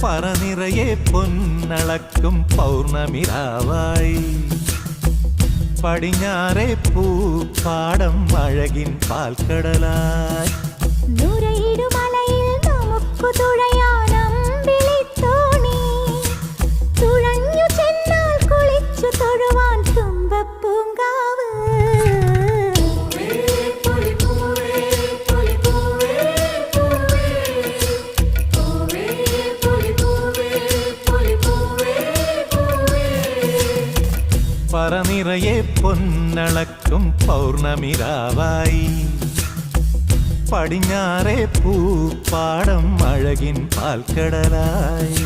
പറനിറയെ പൊന്നളക്കും പൗർണമിരാവായി പടിഞ്ഞാറെ പൂപ്പാടം അഴകിൻ പാൽക്കടലായി നുരയിടുമലയിൽ നമുക്ക് തുഴയാനമ്പിളിത്തോണി തുഴഞ്ഞു ചെന്നാൽ കുളിച്ചു തൊഴുവാൻ തുമ്പപ്പൂങ്കാവ് പറനിറയെ പൊന്നളക്കും പൗർണമിരാവായി പടിഞ്ഞാറെ പൂപ്പാടം അഴകിൻ പാൽക്കടലായി